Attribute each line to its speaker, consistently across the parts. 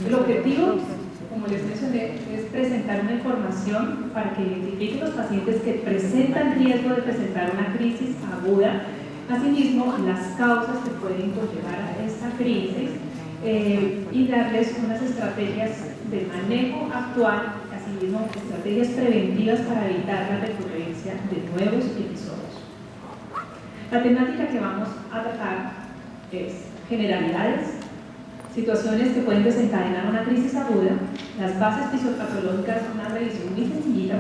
Speaker 1: El objetivo, como les mencioné, es presentar una información para que identifiquen los pacientes que presentan riesgo de presentar una crisis aguda, asimismo las causas que pueden conllevar a esta crisis y darles unas estrategias de manejo actual, asimismo estrategias preventivas para evitar la recurrencia de nuevos episodios. La temática que vamos a tratar es generalidades, situaciones que pueden desencadenar una crisis aguda, las bases fisiopatológicas, una revisión muy sencillita,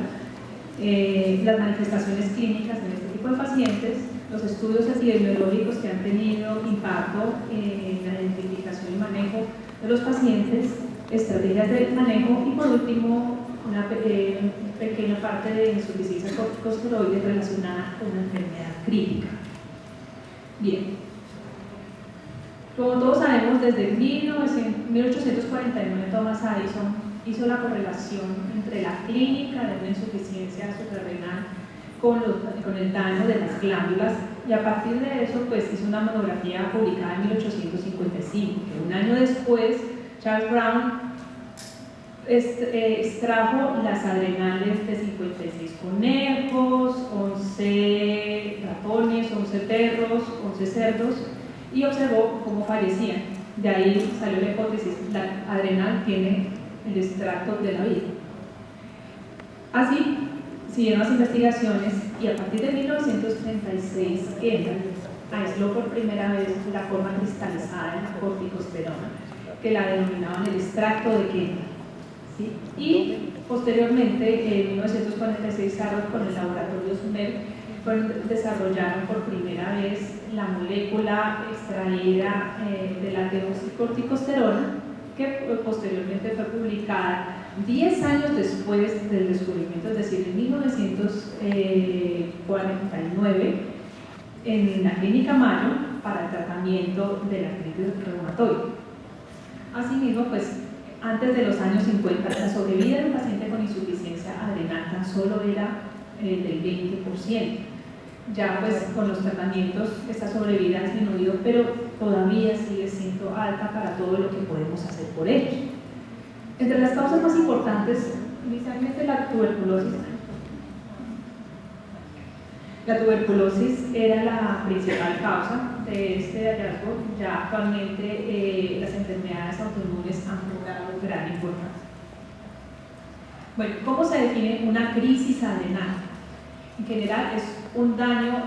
Speaker 1: las manifestaciones clínicas en este tipo de pacientes, los estudios epidemiológicos que han tenido impacto en la identificación y manejo de los pacientes, estrategias de manejo y por último una pequeña parte de insuficiencia corticosteroide relacionada con una enfermedad crítica. Bien. Como todos sabemos, desde 1849 Thomas Addison hizo la correlación entre la clínica de una insuficiencia suprarrenal con el daño de las glándulas y a partir de eso pues hizo una monografía publicada en 1855. Un año después, Charles Brown extrajo las adrenales de 56 conejos, 11 ratones, 11 perros, 11 cerdos y observó cómo fallecían. De ahí salió la hipótesis, la adrenal tiene el extracto de la vida. Así, siguieron las investigaciones y a partir de 1936 Kendall aisló por primera vez la forma cristalizada de la corticosterona, que la denominaban el extracto de Kendall. ¿Sí? Y posteriormente, en 1946, con el laboratorio Sumer, desarrollaron por primera vez la molécula extraída de la deoxycorticosterona, que posteriormente fue publicada 10 años después del descubrimiento, es decir, en 1949, en la clínica Mayo para el tratamiento de la artritis reumatoide. Asimismo, pues, antes de los años 50, la sobrevida de un paciente con insuficiencia adrenal tan solo era del 20%. Ya pues con los tratamientos esta sobrevida ha disminuido, pero todavía sigue siendo alta para todo lo que podemos hacer por ellos. Entre las causas más importantes, inicialmente la tuberculosis. La tuberculosis era la principal causa de este hallazgo. Ya actualmente las enfermedades autoinmunes han cobrado gran importancia. Bueno, ¿cómo se define una crisis adrenal? En general es un daño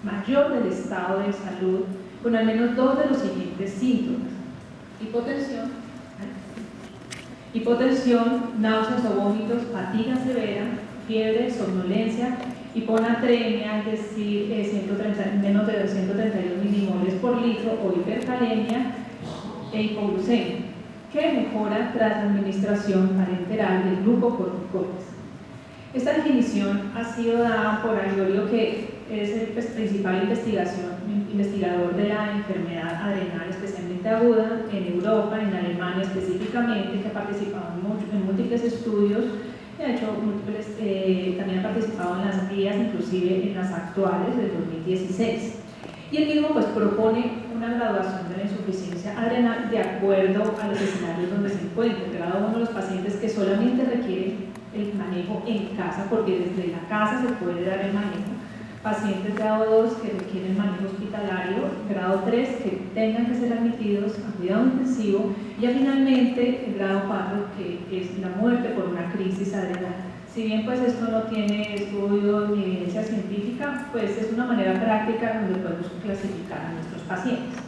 Speaker 1: mayor del estado de salud con al menos dos de los siguientes síntomas: hipotensión, náuseas o vómitos, fatiga severa, fiebre, somnolencia, hiponatremia, es decir, menos de 232 milimoles por litro, o hipercalemia e hipoglucemia, que mejora tras la administración parenteral de glucocorticoides. Esta definición ha sido dada por Aliorio, que es el principal investigador de la enfermedad adrenal, especialmente aguda, en Europa, en Alemania específicamente, que ha participado en múltiples estudios, ha hecho múltiples, también ha participado en las guías, inclusive en las actuales del 2016. Y él mismo pues propone una graduación de la insuficiencia adrenal de acuerdo a los escenarios donde se encuentra. El grado 1, los pacientes que solamente requieren el manejo en casa, porque desde la casa se puede dar el manejo. Pacientes grado 2 que requieren manejo hospitalario, grado 3 que tengan que ser admitidos a cuidado intensivo, y ya finalmente el grado 4 que es la muerte por una crisis adrenal. Si bien pues esto no tiene estudio ni evidencia científica, pues es una manera práctica donde podemos clasificar a nuestros pacientes.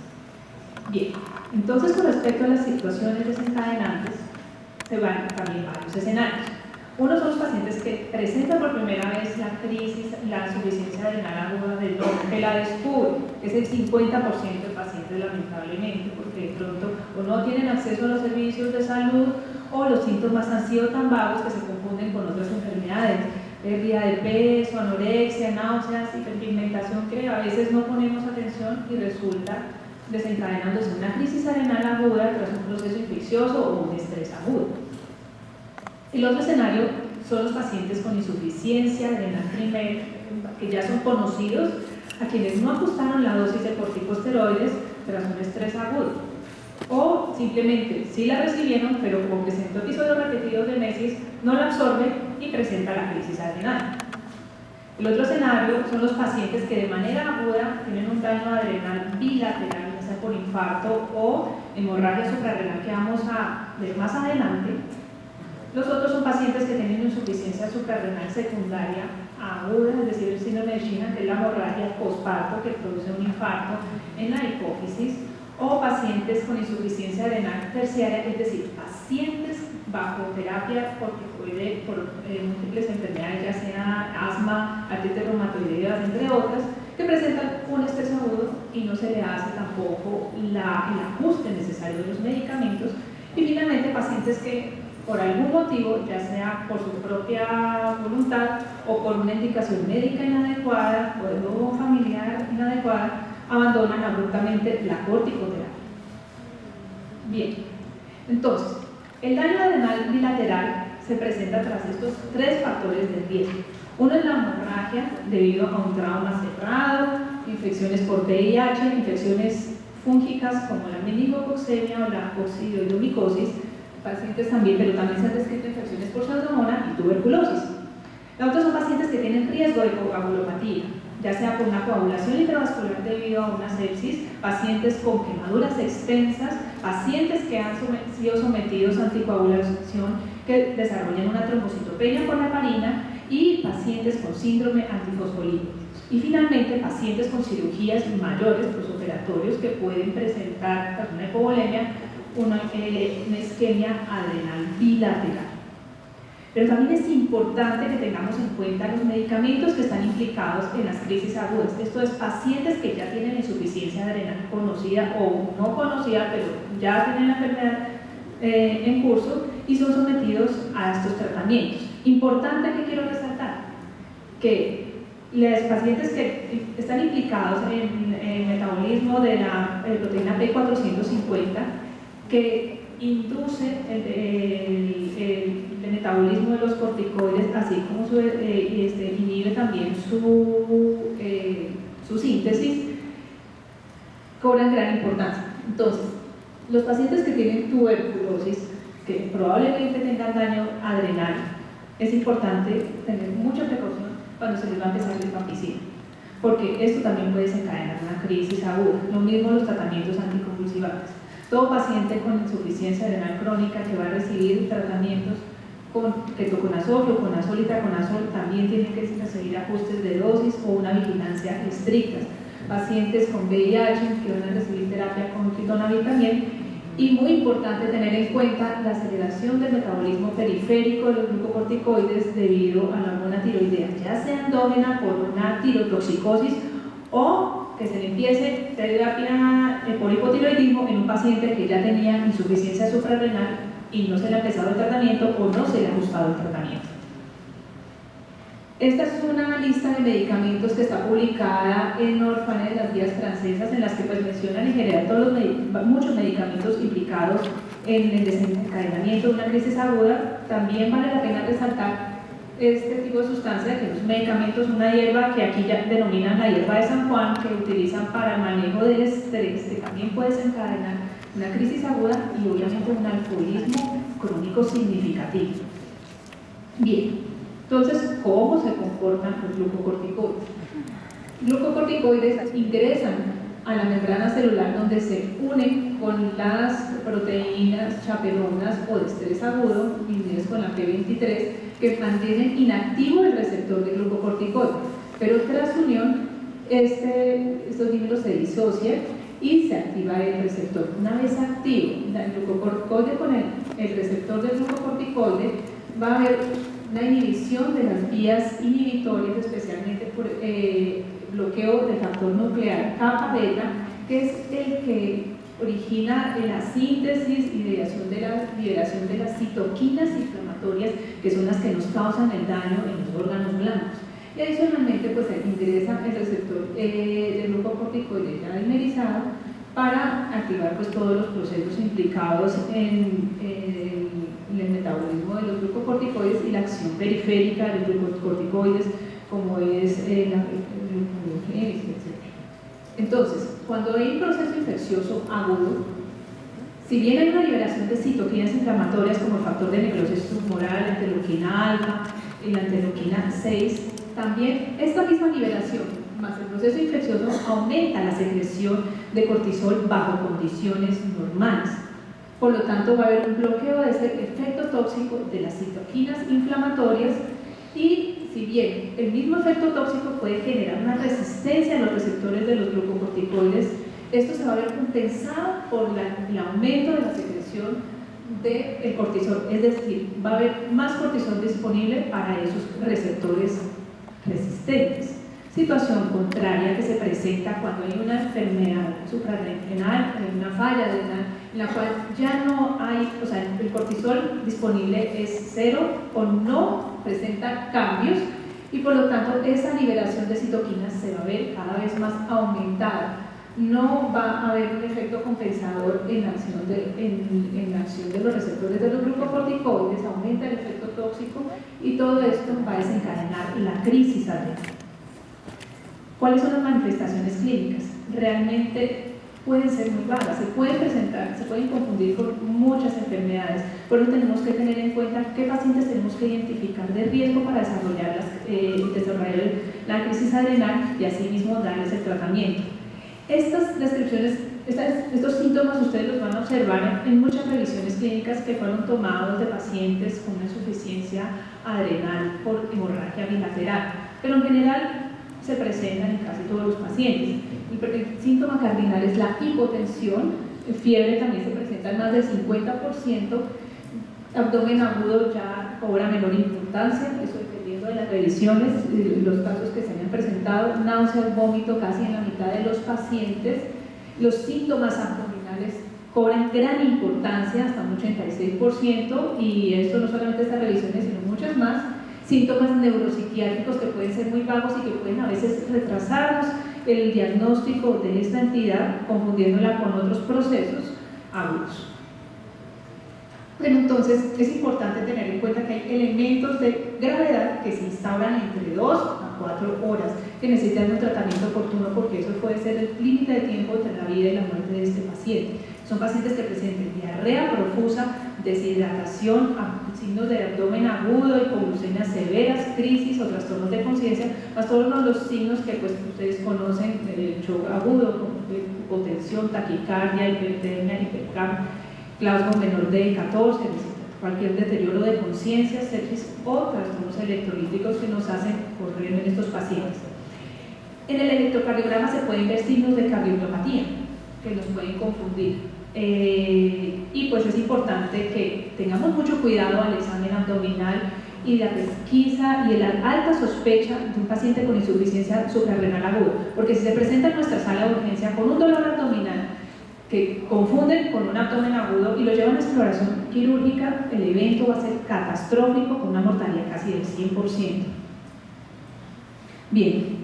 Speaker 1: Bien, entonces con respecto a las situaciones desencadenantes, se van también varios escenarios. Uno son los pacientes que presentan por primera vez la crisis, la insuficiencia adrenal aguda del dolor, que la descubre, que es el 50% de pacientes lamentablemente, porque de pronto o no tienen acceso a los servicios de salud o los síntomas han sido tan vagos que se confunden con otras enfermedades, pérdida de peso, anorexia, náuseas, hiperpigmentación, que a veces no ponemos atención y resulta desencadenándose una crisis adrenal aguda tras un proceso infeccioso o un estrés agudo. El otro escenario son los pacientes con insuficiencia adrenal primaria, que ya son conocidos, a quienes no ajustaron la dosis de corticosteroides tras un estrés agudo, o o simplemente sí la recibieron, pero como presentó episodios repetidos de mesis, no la absorbe y presenta la crisis adrenal. El otro escenario son los pacientes que de manera aguda tienen un daño adrenal bilateral, ya sea por infarto o hemorragia suprarrenal, que vamos a ver más adelante. Los otros son pacientes que tienen insuficiencia suprarrenal secundaria aguda, es decir, el síndrome de China, que es la hemorragia postparto que produce un infarto en la hipófisis, o pacientes con insuficiencia adrenal terciaria, es decir, pacientes bajo terapia corticoide por múltiples enfermedades, ya sea asma, artritis reumatoidea, entre otras, que presentan un estrés agudo y no se le hace tampoco el ajuste necesario de los medicamentos. Y finalmente, pacientes que por algún motivo, ya sea por su propia voluntad o por una indicación médica inadecuada o de nuevo familiar inadecuada, abandonan abruptamente la corticoterapia. Bien, entonces, el daño adrenal bilateral se presenta tras estos tres factores de riesgo. Uno es la hemorragia debido a un trauma cerrado, infecciones por VIH, infecciones fúngicas como la meningococcemia o la coccidioidomicosis, pacientes también, pero también se han descrito infecciones por pseudomonas y tuberculosis. La otra son pacientes que tienen riesgo de coagulopatía, ya sea por una coagulación intravascular debido a una sepsis, pacientes con quemaduras extensas, pacientes que han sido sometidos a anticoagulación que desarrollan una trombocitopenia por la heparina y pacientes con síndrome antifosfolípido. Y finalmente, pacientes con cirugías mayores posoperatorios que pueden presentar, tras una hipovolemia, una isquemia adrenal bilateral. Pero también es importante que tengamos en cuenta los medicamentos que están implicados en las crisis agudas. Esto es, pacientes que ya tienen insuficiencia adrenal conocida o no conocida, pero ya tienen la enfermedad en curso y son sometidos a estos tratamientos. Importante que quiero resaltar, que los pacientes que están implicados en el metabolismo de la proteína P450, que induce el metabolismo de los corticoides, así como inhibe también su síntesis, cobran gran importancia. Entonces, los pacientes que tienen tuberculosis, que probablemente tengan daño adrenal, es importante tener mucha precaución cuando se les va a empezar rifampicina, porque esto también puede desencadenar una crisis aguda. Lo mismo los tratamientos anticonvulsivantes. Todo paciente con insuficiencia adrenal crónica que va a recibir tratamientos con ketoconazol, fluconazol y traconazol también tienen que recibir ajustes de dosis o una vigilancia estricta. Pacientes con VIH que van a recibir terapia con ritonavir también. Y muy importante tener en cuenta la aceleración del metabolismo periférico de los glucocorticoides debido a la hormona tiroidea, ya sea endógena por una tirotoxicosis o que se le empiece terapia por hipotiroidismo en un paciente que ya tenía insuficiencia suprarrenal y no se le ha empezado el tratamiento o no se le ha ajustado el tratamiento. Esta es una lista de medicamentos que está publicada en Orphanet de las guías francesas, en las que pues mencionan en general muchos medicamentos implicados en el desencadenamiento de una crisis aguda. También vale la pena resaltar este tipo de sustancia, que los medicamentos, una hierba que aquí ya denominan la hierba de San Juan, que utilizan para el manejo del estrés, que también puede desencadenar una crisis aguda y obviamente un alcoholismo crónico significativo. Bien. Entonces, ¿cómo se comportan los glucocorticoides? Glucocorticoides ingresan a la membrana celular donde se unen con las proteínas chaperonas o de estrés agudo, unidas con la P23, que mantienen inactivo el receptor de glucocorticoide. Pero tras unión, estos dímeros se disocian y se activa el receptor. Una vez activo el glucocorticoide con el receptor del glucocorticoide, va a haber una inhibición de las vías inhibitorias, especialmente por bloqueo del factor nuclear kappa beta, que es el que origina la síntesis y liberación de las citoquinas inflamatorias, que son las que nos causan el daño en los órganos blancos. Y adicionalmente pues ingresa el receptor del glucocorticoide ya dimerizado para activar pues todos los procesos implicados en el metabolismo de los glucocorticoides y la acción periférica de los glucocorticoides, como es la glucogénesis, etc. Entonces, cuando hay un proceso infeccioso agudo, Si bien hay una liberación de citoquinas inflamatorias como el factor de necrosis tumoral, la interleuquina alfa y la interleuquina 6, también esta misma liberación más el proceso infeccioso aumenta la secreción de cortisol bajo condiciones normales. Por lo tanto, va a haber un bloqueo de ese efecto tóxico de las citoquinas inflamatorias y si bien el mismo efecto tóxico puede generar una resistencia a los receptores de los glucocorticoides, esto se va a ver compensado por el aumento de la secreción del cortisol, es decir, va a haber más cortisol disponible para esos receptores resistentes. Situación contraria que se presenta cuando hay una enfermedad suprarrenal, una falla renal, en la cual ya no hay, o sea, el cortisol disponible es cero o no presenta cambios y por lo tanto esa liberación de citoquinas se va a ver cada vez más aumentada. No va a haber un efecto compensador en la acción de los receptores de los glucocorticoides, aumenta el efecto tóxico y todo esto va a desencadenar la crisis adrenal. ¿Cuáles son las manifestaciones clínicas? Realmente pueden ser muy vagas, se pueden presentar, se pueden confundir con muchas enfermedades, por eso tenemos que tener en cuenta qué pacientes tenemos que identificar de riesgo para desarrollar la crisis adrenal y asimismo darles el tratamiento. Estas descripciones, estos síntomas ustedes los van a observar en muchas revisiones clínicas que fueron tomados de pacientes con una insuficiencia adrenal por hemorragia bilateral, pero en general se presentan en casi todos los pacientes. El síntoma cardinal es la hipotensión, fiebre también se presenta en más del 50%, abdomen agudo ya cobra menor importancia, eso dependiendo de las revisiones y los casos que se hayan presentado, náuseas, vómito casi en la mitad de los pacientes, los síntomas abdominales cobran gran importancia, hasta un 86%, y esto no solamente estas revisiones, sino muchas más, síntomas neuropsiquiátricos que pueden ser muy vagos y que pueden a veces retrasarnos el diagnóstico de esta entidad, confundiéndola con otros procesos agudos. Bueno, entonces es importante tener en cuenta que hay elementos de gravedad que se instauran entre 2 a 4 horas, que necesitan un tratamiento oportuno porque eso puede ser el límite de tiempo entre la vida y la muerte de este paciente. Son pacientes que presenten diarrea profusa, deshidratación, signos de abdomen agudo, hipoglucemias severas, crisis o trastornos de conciencia, más todos los signos que pues, ustedes conocen, el shock agudo, como hipotensión, taquicardia, hipertermia, hipercam, Glasgow menor de 14, cualquier deterioro de conciencia, sepsis o trastornos electrolíticos que nos hacen correr en estos pacientes. En el electrocardiograma se pueden ver signos de cardiomiopatía que nos pueden confundir. Y pues es importante que tengamos mucho cuidado al examen abdominal y la pesquisa y la alta sospecha de un paciente con insuficiencia suprarrenal aguda, porque si se presenta en nuestra sala de urgencia con un dolor abdominal que confunden con un abdomen agudo y lo llevan a exploración quirúrgica, el evento va a ser catastrófico con una mortalidad casi del 100%. Bien.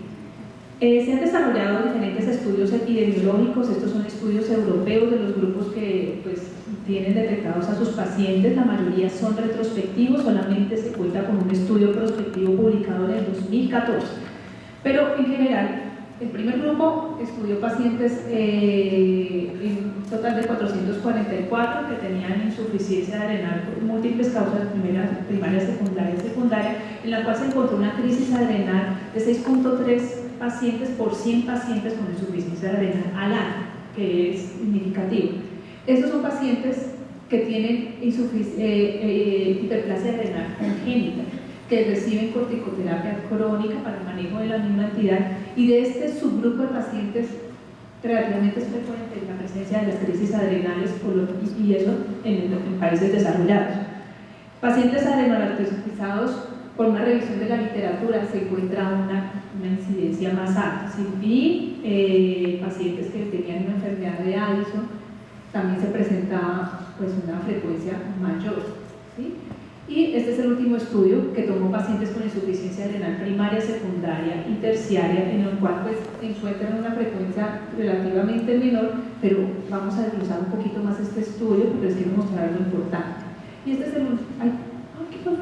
Speaker 1: Se han desarrollado diferentes estudios epidemiológicos, estos son estudios europeos de los grupos que pues, tienen detectados a sus pacientes, la mayoría son retrospectivos, solamente se cuenta con un estudio prospectivo publicado en el 2014, pero en general el primer grupo estudió pacientes en un total de 444 que tenían insuficiencia adrenal por múltiples causas, primaria, secundaria, en la cual se encontró una crisis adrenal de 6.3 pacientes por 100 pacientes con insuficiencia adrenal al año, que es significativo. Estos son pacientes que tienen hiperplasia adrenal congénita, que reciben corticoterapia crónica para el manejo de la misma entidad, y de este subgrupo de pacientes relativamente es frecuente la presencia de las crisis adrenales y eso en países desarrollados. Pacientes adrenolactotizados, por una revisión de la literatura se encuentra una incidencia más alta, y pacientes que tenían una enfermedad de Addison también se presentaba pues, una frecuencia mayor, ¿sí? Y este es el último estudio que tomó pacientes con insuficiencia adrenal primaria, secundaria y terciaria, en el cual pues, encuentran una frecuencia relativamente menor, pero vamos a desglosar un poquito más este estudio porque les quiero mostrar lo importante. Y este es el último. ¿Qué fue?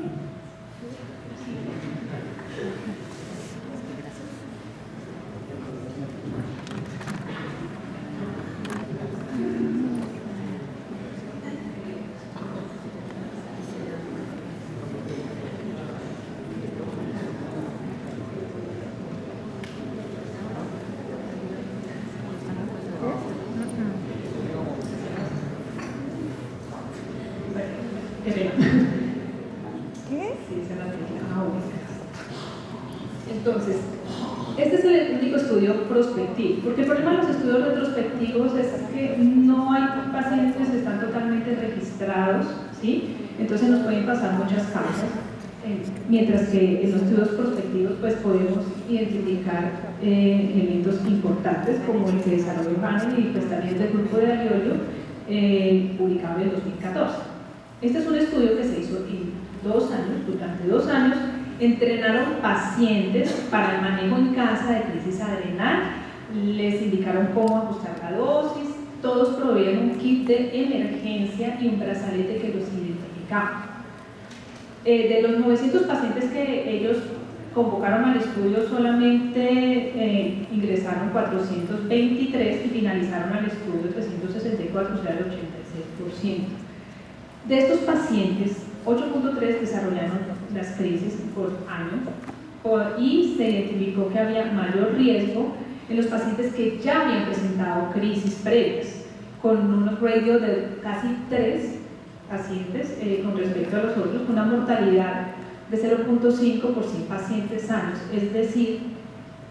Speaker 1: ¿Qué? Sí, se la tenía. Entonces, este es el único estudio prospectivo, porque el problema de los estudios retrospectivos es que no hay pacientes que están totalmente registrados, ¿sí? Entonces nos pueden pasar muchas causas, mientras que en los estudios prospectivos pues podemos identificar elementos importantes como el que desarrolló Hanel y pues también del grupo de Aliolio, publicado en 2014. Este es un estudio que se hizo en 2 años, durante 2 años. Entrenaron pacientes para el manejo en casa de crisis adrenal, les indicaron cómo ajustar la dosis, todos proveían un kit de emergencia y un brazalete que los identificaba. De los 900 pacientes que ellos convocaron al estudio, solamente ingresaron 423 y finalizaron al estudio 364, o sea el 86%. De estos pacientes, 8.3 desarrollaron las crisis por año y se identificó que había mayor riesgo en los pacientes que ya habían presentado crisis previas, con unos ratios de casi 3 pacientes con respecto a los otros, con una mortalidad de 0.5 por 100 pacientes sanos, es decir,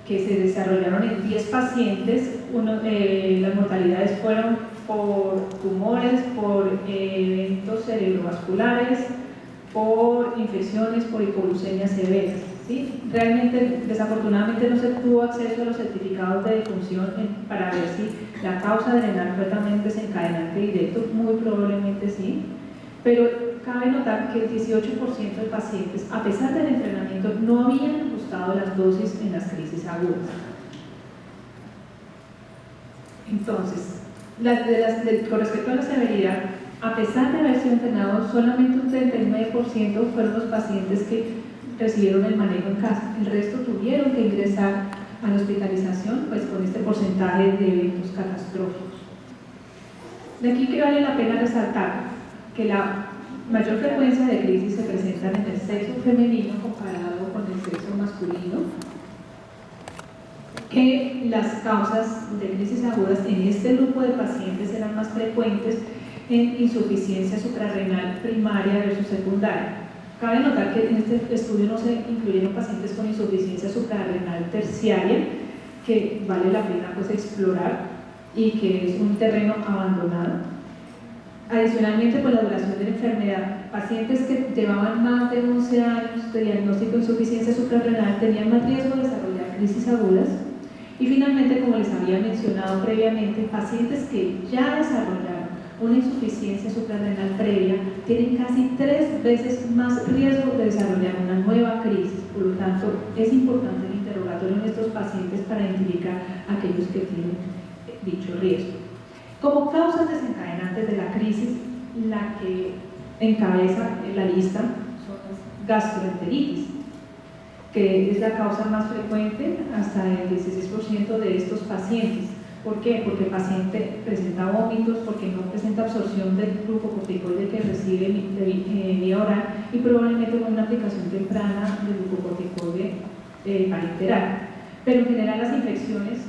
Speaker 1: que se desarrollaron en 10 pacientes, las mortalidades fueron por tumores, por eventos cerebrovasculares, por infecciones, por hipoglucemias severas, ¿sí? Realmente, desafortunadamente, no se tuvo acceso a los certificados de defunción para ver si la causa adrenal fue también desencadenante directo, muy probablemente sí, pero cabe notar que el 18% de pacientes, a pesar del entrenamiento, no habían ajustado las dosis en las crisis agudas. Entonces, con respecto a la severidad, a pesar de haber sido entrenados, solamente un 39% fueron los pacientes que recibieron el manejo en casa. El resto tuvieron que ingresar a la hospitalización, pues con este porcentaje de eventos catastróficos. De aquí que vale la pena resaltar que la mayor frecuencia de crisis se presentan en el sexo femenino comparado con el sexo masculino, que las causas de crisis agudas en este grupo de pacientes eran más frecuentes en insuficiencia suprarrenal primaria versus secundaria. Cabe notar que en este estudio no se incluyeron pacientes con insuficiencia suprarrenal terciaria, que vale la pena pues explorar y que es un terreno abandonado. Adicionalmente, por la duración de la enfermedad, pacientes que llevaban más de 11 años de diagnóstico de insuficiencia suprarrenal tenían más riesgo de desarrollar crisis agudas. Y finalmente, como les había mencionado previamente, pacientes que ya desarrollaron una insuficiencia suprarrenal previa tienen casi 3 veces más riesgo de desarrollar una nueva crisis. Por lo tanto, es importante el interrogatorio en estos pacientes para identificar a aquellos que tienen dicho riesgo. Como causas desencadenantes de la crisis, la que encabeza la lista son las gastroenteritis, que es la causa más frecuente hasta el 16% de estos pacientes. ¿Por qué? Porque el paciente presenta vómitos, porque no presenta absorción del glucocorticoide que recibe vía oral y probablemente con una aplicación temprana del glucocorticoide parenteral. Pero en general las infecciones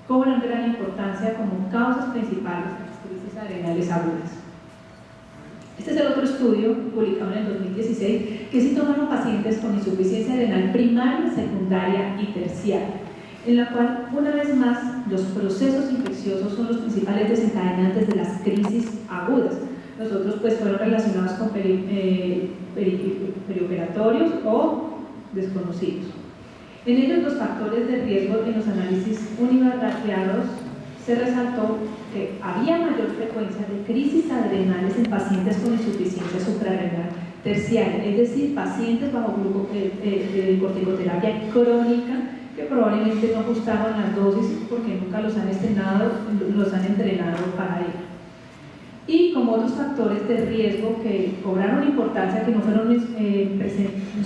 Speaker 1: cobran gran importancia como causas principales de las crisis adrenales agudas. Este es el otro estudio publicado en el 2016 que sí tomaron pacientes con insuficiencia adrenal primaria, secundaria y terciaria, en la cual, una vez más, los procesos infecciosos son los principales desencadenantes de las crisis agudas. Los otros pues fueron relacionados con perioperatorios o desconocidos. En ellos, los factores de riesgo en los análisis univariados se resaltó que había mayor frecuencia de crisis adrenales en pacientes con insuficiencia suprarrenal terciaria, es decir, pacientes bajo corticoterapia crónica que probablemente no ajustaban las dosis porque nunca los han entrenado para ello. Y como otros factores de riesgo que cobraron importancia, que no se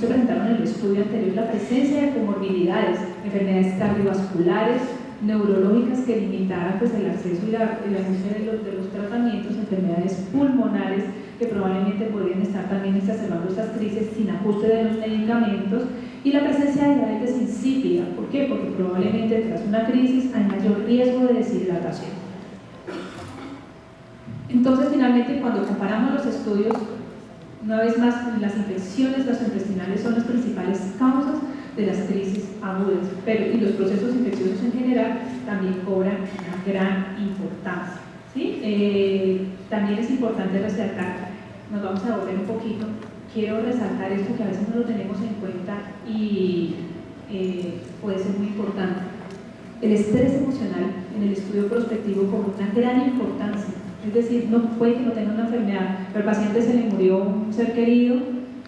Speaker 1: presentaron en el estudio anterior, la presencia de comorbilidades, enfermedades cardiovasculares, neurológicas que limitaran pues, el acceso y el ajuste de los tratamientos, enfermedades pulmonares que probablemente podrían estar también exacerbando estas crisis sin ajuste de los medicamentos, y la presencia de diabetes insípida. ¿Por qué? Porque probablemente tras una crisis hay mayor riesgo de deshidratación. Entonces, finalmente, cuando comparamos los estudios Una vez más, las infecciones gastrointestinales son las principales causas de las crisis agudas, y los procesos infecciosos en general también cobran una gran importancia, ¿sí? También es importante resaltar, nos vamos a volver un poquito, quiero resaltar esto que a veces no lo tenemos en cuenta y puede ser muy importante. El estrés emocional en el estudio prospectivo cobra una gran importancia. Es decir, no puede que no tenga una enfermedad, pero al paciente se le murió un ser querido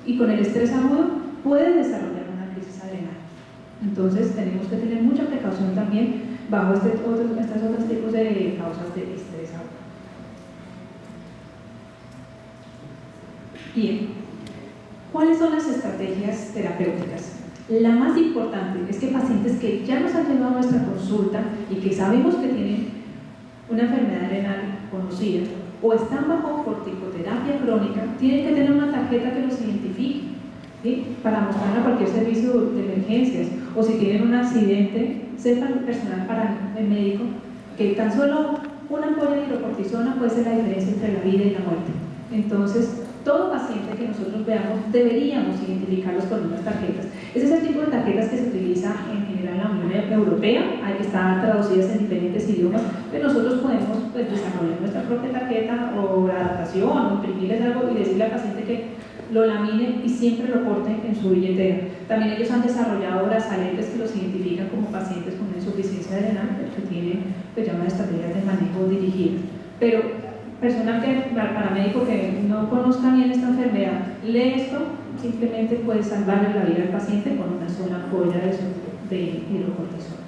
Speaker 1: y con el estrés agudo puede desarrollar una crisis adrenal. Entonces tenemos que tener mucha precaución también bajo estos otros tipos de causas de estrés agudo. Bien, ¿cuáles son las estrategias terapéuticas? La más importante es que pacientes que ya nos han llevado a nuestra consulta y que sabemos que tienen una enfermedad renal conocida o están bajo corticoterapia crónica, tienen que tener una tarjeta que los identifique, ¿sí? Para mostrar a cualquier servicio de emergencias, o si tienen un accidente, sepa el personal paramédico que tan solo una ampolla de hidrocortisona puede ser la diferencia entre la vida y la muerte. Entonces, todo paciente que nosotros veamos deberíamos identificarlos con unas tarjetas. Ese es el tipo de tarjetas que se utiliza en general en la Unión Europea, hay que estar traducidas en diferentes idiomas, pero nosotros podemos desarrollar nuestra propia tarjeta o la adaptación o imprimirles algo y decirle al paciente que lo lamine y siempre lo porte en su billetera. También ellos han desarrollado brazaletes que los identifican como pacientes con insuficiencia adrenal, que tienen llamadas estrategias de manejo dirigido. Pero personal paramédico que no conozca bien esta enfermedad, lee esto, simplemente puede salvarle la vida al paciente con una sola ampolla de hidrocortisona.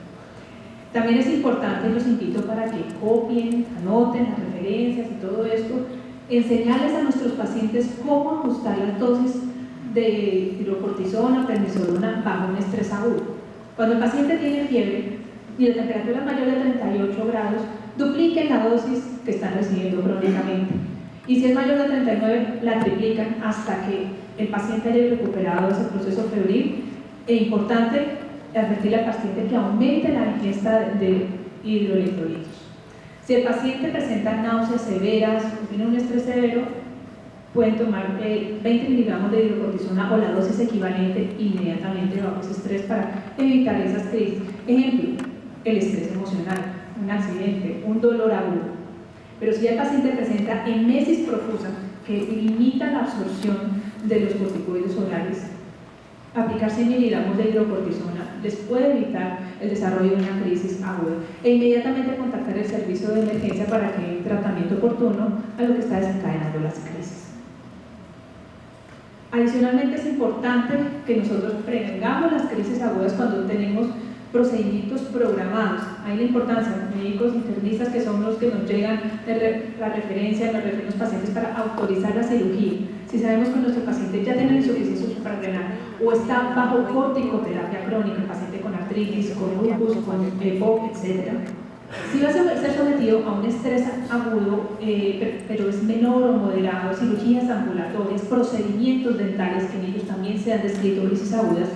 Speaker 1: También es importante, los invito para que copien, anoten las referencias y todo esto, enseñarles a nuestros pacientes cómo ajustar las dosis de hidrocortisona, prednisolona bajo un estrés agudo. Cuando el paciente tiene fiebre y la temperatura es mayor de 38 grados, dupliquen la dosis que están recibiendo crónicamente. Y si es mayor de 39, la triplican hasta que el paciente haya recuperado ese proceso febril. Es importante advertirle al paciente que aumente la ingesta de hidroelectrolitos. Si el paciente presenta náuseas severas o tiene un estrés severo, pueden tomar 20 miligramos de hidrocortisona o la dosis equivalente inmediatamente bajo ese estrés para evitar esas crisis. Ejemplo, el estrés emocional, un accidente, un dolor agudo. Pero si el paciente presenta emesis profusa que limita la absorción de los corticoides orales, aplicar 100 miligramos de hidrocortisona les puede evitar el desarrollo de una crisis aguda e inmediatamente contactar el servicio de emergencia para que haya tratamiento oportuno a lo que está desencadenando las crisis. Adicionalmente, es importante que nosotros prevengamos las crisis agudas cuando tenemos procedimientos programados. Hay la importancia de médicos internistas que son los que nos llegan de la referencia, nos refieren los pacientes para autorizar la cirugía. Si sabemos que nuestro paciente ya tiene insuficiencia suprarrenal o está bajo corticoterapia crónica, el paciente con artritis, con lupus, con EPOC, etc. Si va a ser sometido a un estrés agudo, pero es menor o moderado, cirugías ambulatorias, procedimientos dentales que en ellos también se han descrito crisis agudas,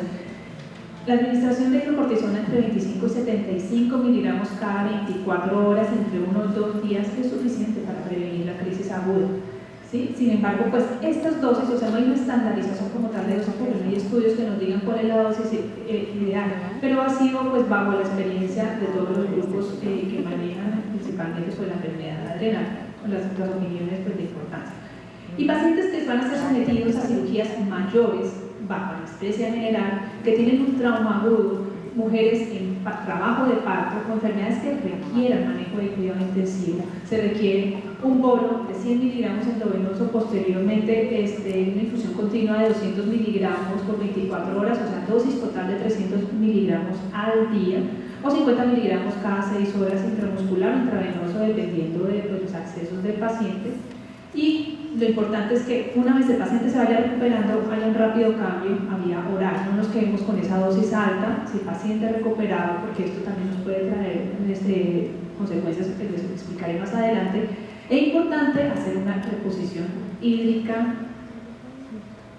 Speaker 1: la administración de hidrocortisona entre 25 y 75 miligramos cada 24 horas entre 1 y 2 días es suficiente para prevenir la crisis aguda. ¿Sí? Sin embargo, pues estas dosis, o sea, no hay una estandarización como tal de dosis, porque no hay estudios que nos digan cuál es la dosis ideal, pero ha sido pues bajo la experiencia de todos los grupos que manejan principalmente sobre la enfermedad adrenal, con las opiniones pues, de importancia. Y pacientes que van a ser sometidos a cirugías mayores bajo anestesia general, que tienen un trauma agudo, mujeres en trabajo de parto, con enfermedades que requieran manejo de cuidado intensivo, se requiere un bolo de 100 miligramos endovenoso, posteriormente una infusión continua de 200 miligramos por 24 horas, o sea, dosis total de 300 miligramos al día, o 50 miligramos cada 6 horas intramuscular o intravenoso, dependiendo de los accesos del paciente. Y lo importante es que una vez el paciente se vaya recuperando, haya un rápido cambio a vía oral, no nos quedemos con esa dosis alta. Si el paciente ha recuperado, porque esto también nos puede traer consecuencias que les explicaré más adelante, es importante hacer una reposición hídrica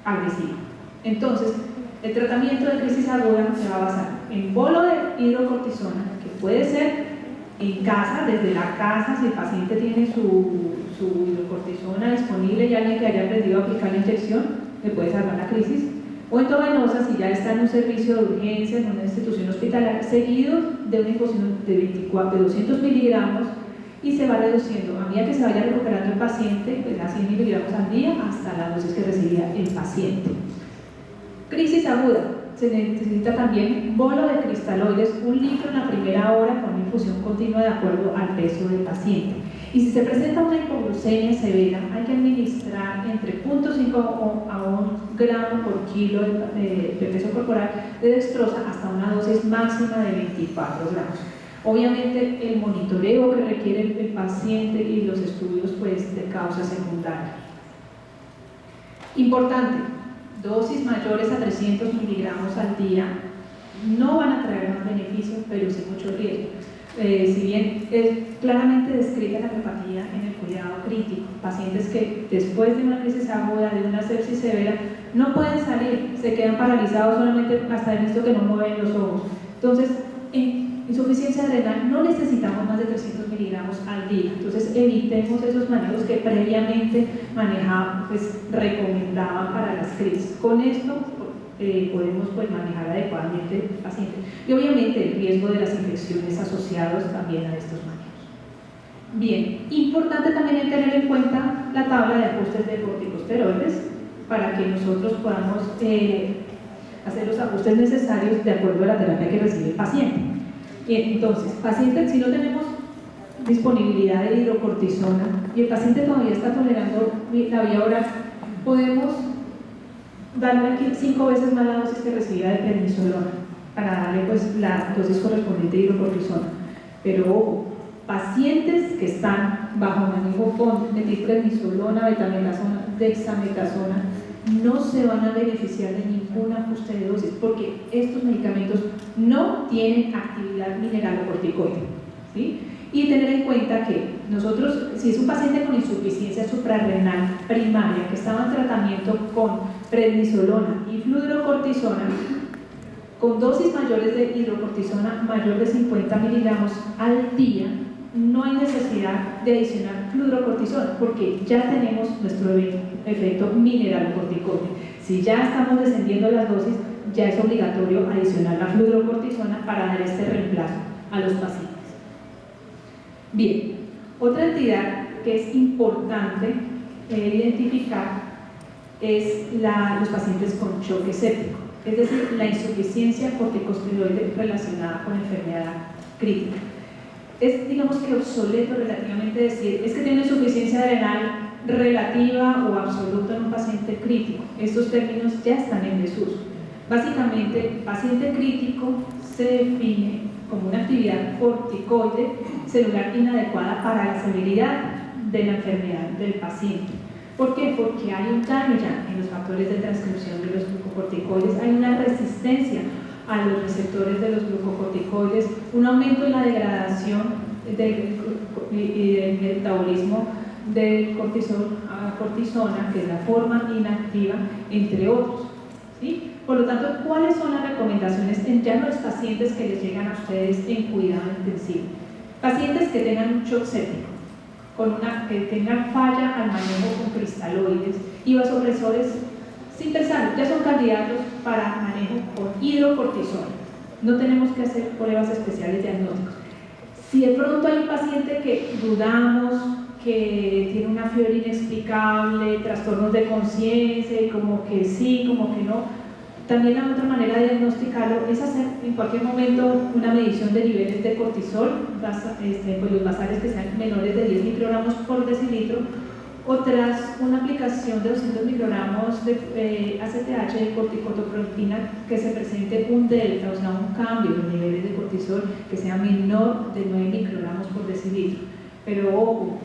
Speaker 1: agresiva. Entonces, el tratamiento de crisis aguda se va a basar en bolo de hidrocortisona, que puede ser en casa, desde la casa, si el paciente tiene su hidrocortisona disponible disponible y alguien que haya aprendido a aplicar la inyección, le puede salvar la crisis. O endovenosa, si ya está en un servicio de urgencia, en una institución hospitalaria, seguido de una infusión de 200 miligramos, y se va reduciendo a medida que se vaya recuperando el paciente, pues a 100 miligramos al día hasta la dosis que recibía el paciente. Crisis aguda. Se necesita también bolo de cristaloides, 1 litro en la primera hora con infusión continua de acuerdo al peso del paciente. Y si se presenta una hipoglucemia severa, hay que administrar entre 0.5 a 1 gramo por kilo de peso corporal de dextrosa hasta una dosis máxima de 24 gramos. Obviamente el monitoreo que requiere el paciente y los estudios pues, de causa secundaria. Importante, dosis mayores a 300 miligramos al día no van a traer más beneficio, pero sí mucho riesgo. Si bien es claramente descrita la neuropatía en el cuidado crítico, pacientes que después de una crisis aguda, de una sepsis severa, no pueden salir, se quedan paralizados solamente hasta el visto que no mueven los ojos. Entonces, en insuficiencia renal no necesitamos más de 300 miligramos al día. Entonces, evitemos esos manejos que previamente manejaban, pues recomendaban para las crisis. Con esto podemos pues, manejar adecuadamente el paciente. Y obviamente el riesgo de las infecciones asociados también a estos manejos. Bien, importante también tener en cuenta la tabla de ajustes de corticosteroides para que nosotros podamos hacer los ajustes necesarios de acuerdo a la terapia que recibe el paciente. Entonces, paciente, si no tenemos disponibilidad de hidrocortisona y el paciente todavía está tolerando la vía oral, podemos darle aquí 5 veces más la dosis que recibía de prednisolona para darle pues la dosis correspondiente de hidrocortisona. Pero ojo, pacientes que están bajo manejo con metilprednisolona, betametasona, dexametasona, no se van a beneficiar de ningún ajuste de dosis porque estos medicamentos no tienen actividad mineralocorticoide, ¿sí? Y tener en cuenta que nosotros, si es un paciente con insuficiencia suprarrenal primaria que estaba en tratamiento con prednisolona y fludrocortisona, con dosis mayores de hidrocortisona mayor de 50 miligramos al día, no hay necesidad de adicionar fludrocortisona porque ya tenemos nuestro efecto mineralocorticoide. Si ya estamos descendiendo las dosis, ya es obligatorio adicionar la fludrocortisona para dar este reemplazo a los pacientes. Bien, otra entidad que es importante identificar es los pacientes con choque séptico, es decir, la insuficiencia corticosteroide relacionada con enfermedad crítica. Es, digamos que obsoleto relativamente decir, es que tiene insuficiencia renal relativa o absoluta en un paciente crítico. Estos términos ya están en desuso. Básicamente, paciente crítico se define como una actividad corticoide celular inadecuada para la severidad de la enfermedad del paciente. ¿Por qué? Porque hay un daño ya en los factores de transcripción de los glucocorticoides, hay una resistencia a los receptores de los glucocorticoides, un aumento en la degradación y del metabolismo del cortisol a cortisona, que es la forma inactiva, entre otros, ¿sí? Por lo tanto, ¿cuáles son las recomendaciones en ya los pacientes que les llegan a ustedes en cuidado intensivo? Pacientes que tengan un shock séptico, que tengan falla al manejo con cristaloides y vasopresores, sin pensar, ya son candidatos para manejo con hidrocortisona. No tenemos que hacer pruebas especiales diagnósticos. Si de pronto hay un paciente que dudamos, que tiene una fiebre inexplicable, trastornos de conciencia, y como que sí, como que no, también la otra manera de diagnosticarlo es hacer en cualquier momento una medición de niveles de cortisol, pues los basales que sean menores de 10 microgramos por decilitro, o tras una aplicación de 200 microgramos de ACTH de corticotropinas que se presente un delta, o sea un cambio en los niveles de cortisol que sea menor de 9 microgramos por decilitro. Pero ojo,